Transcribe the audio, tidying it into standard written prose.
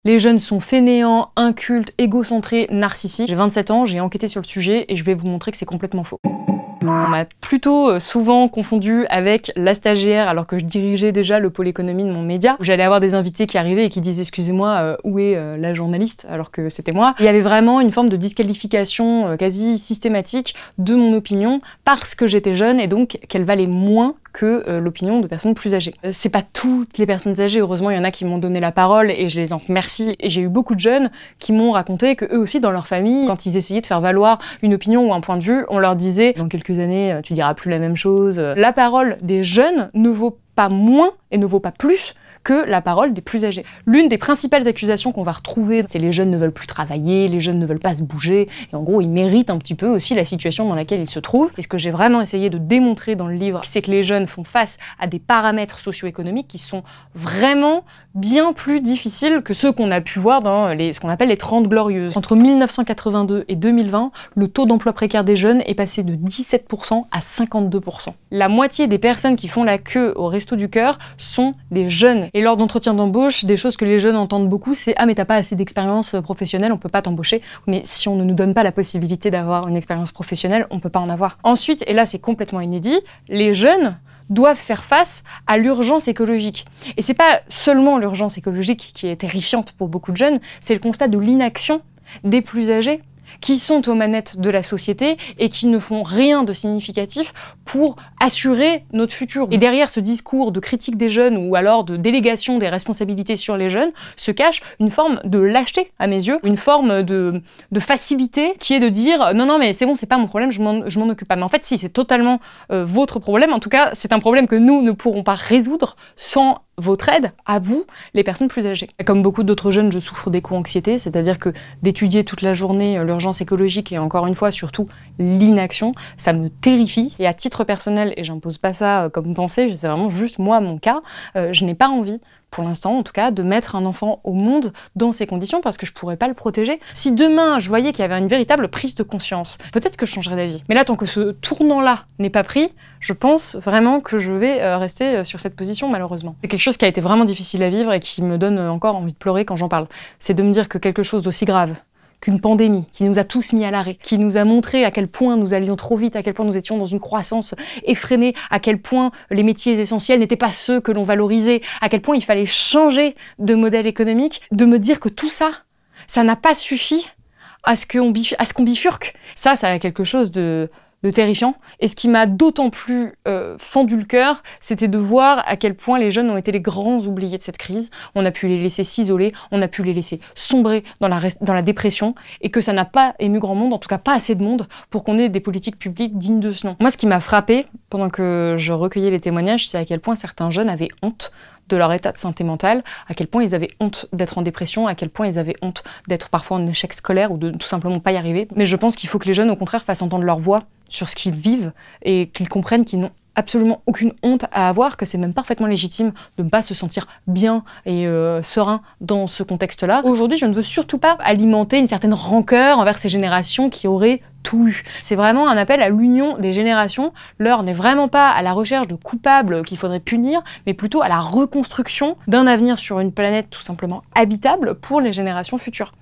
Les jeunes sont fainéants, incultes, égocentrés, narcissiques. J'ai 27 ans, j'ai enquêté sur le sujet et je vais vous montrer que c'est complètement faux. On m'a plutôt souvent confondu avec la stagiaire alors que je dirigeais déjà le pôle économie de mon média. J'allais avoir des invités qui arrivaient et qui disaient excusez-moi, où est la journaliste, alors que c'était moi. Il y avait vraiment une forme de disqualification quasi systématique de mon opinion parce que j'étais jeune et donc qu'elle valait moins que l'opinion de personnes plus âgées. C'est pas toutes les personnes âgées, heureusement il y en a qui m'ont donné la parole et je les en remercie. Et j'ai eu beaucoup de jeunes qui m'ont raconté que eux aussi dans leur famille, quand ils essayaient de faire valoir une opinion ou un point de vue, on leur disait dans quelques années tu diras plus la même chose. La parole des jeunes ne vaut pas moins et ne vaut pas plus que la parole des plus âgés. L'une des principales accusations qu'on va retrouver, c'est les jeunes ne veulent plus travailler, les jeunes ne veulent pas se bouger, et en gros ils méritent un petit peu aussi la situation dans laquelle ils se trouvent. Et ce que j'ai vraiment essayé de démontrer dans le livre, c'est que les jeunes font face à des paramètres socio-économiques qui sont vraiment bien plus difficiles que ceux qu'on a pu voir dans ce qu'on appelle les 30 glorieuses. Entre 1982 et 2020, le taux d'emploi précaire des jeunes est passé de 17% à 52%. La moitié des personnes qui font la queue au Resto du Cœur sont des jeunes. Et lors d'entretien d'embauche, des choses que les jeunes entendent beaucoup, c'est « Ah mais t'as pas assez d'expérience professionnelle, on peut pas t'embaucher ». Mais si on ne nous donne pas la possibilité d'avoir une expérience professionnelle, on peut pas en avoir. Ensuite, et là c'est complètement inédit, les jeunes doivent faire face à l'urgence écologique. Et c'est pas seulement l'urgence écologique qui est terrifiante pour beaucoup de jeunes, c'est le constat de l'inaction des plus âgés qui sont aux manettes de la société et qui ne font rien de significatif pour assurer notre futur. Et derrière ce discours de critique des jeunes ou alors de délégation des responsabilités sur les jeunes se cache une forme de lâcheté à mes yeux, une forme de facilité qui est de dire non non mais c'est bon, c'est pas mon problème, je m'en occupe pas. Mais en fait si, c'est totalement votre problème, en tout cas c'est un problème que nous ne pourrons pas résoudre sans votre aide, à vous, les personnes plus âgées. Comme beaucoup d'autres jeunes, je souffre d'éco-anxiété, c'est-à-dire que d'étudier toute la journée l'urgence écologique et encore une fois, surtout l'inaction, ça me terrifie. Et à titre personnel, et j'impose pas ça comme pensée, c'est vraiment juste moi, mon cas, je n'ai pas envie, pour l'instant en tout cas, de mettre un enfant au monde dans ces conditions parce que je pourrais pas le protéger. Si demain je voyais qu'il y avait une véritable prise de conscience, peut-être que je changerais d'avis. Mais là, tant que ce tournant-là n'est pas pris, je pense vraiment que je vais rester sur cette position malheureusement. C'est quelque chose qui a été vraiment difficile à vivre et qui me donne encore envie de pleurer quand j'en parle. C'est de me dire que quelque chose d'aussi grave qu'une pandémie qui nous a tous mis à l'arrêt, qui nous a montré à quel point nous allions trop vite, à quel point nous étions dans une croissance effrénée, à quel point les métiers essentiels n'étaient pas ceux que l'on valorisait, à quel point il fallait changer de modèle économique, de me dire que tout ça, ça n'a pas suffi à ce qu'on bifurque. Ça a quelque chose de terrifiant. Et ce qui m'a d'autant plus fendu le cœur, c'était de voir à quel point les jeunes ont été les grands oubliés de cette crise. On a pu les laisser s'isoler, on a pu les laisser sombrer dans la dépression, et que ça n'a pas ému grand monde, en tout cas pas assez de monde, pour qu'on ait des politiques publiques dignes de ce nom. Moi, ce qui m'a frappée, pendant que je recueillais les témoignages, c'est à quel point certains jeunes avaient honte de leur état de santé mentale, à quel point ils avaient honte d'être en dépression, à quel point ils avaient honte d'être parfois en échec scolaire ou de tout simplement pas y arriver. Mais je pense qu'il faut que les jeunes, au contraire, fassent entendre leur voix sur ce qu'ils vivent et qu'ils comprennent qu'ils n'ont absolument aucune honte à avoir, que c'est même parfaitement légitime de ne pas se sentir bien et serein dans ce contexte-là. Aujourd'hui, je ne veux surtout pas alimenter une certaine rancœur envers ces générations qui auraient tout eu. C'est vraiment un appel à l'union des générations. L'heure n'est vraiment pas à la recherche de coupables qu'il faudrait punir, mais plutôt à la reconstruction d'un avenir sur une planète tout simplement habitable pour les générations futures.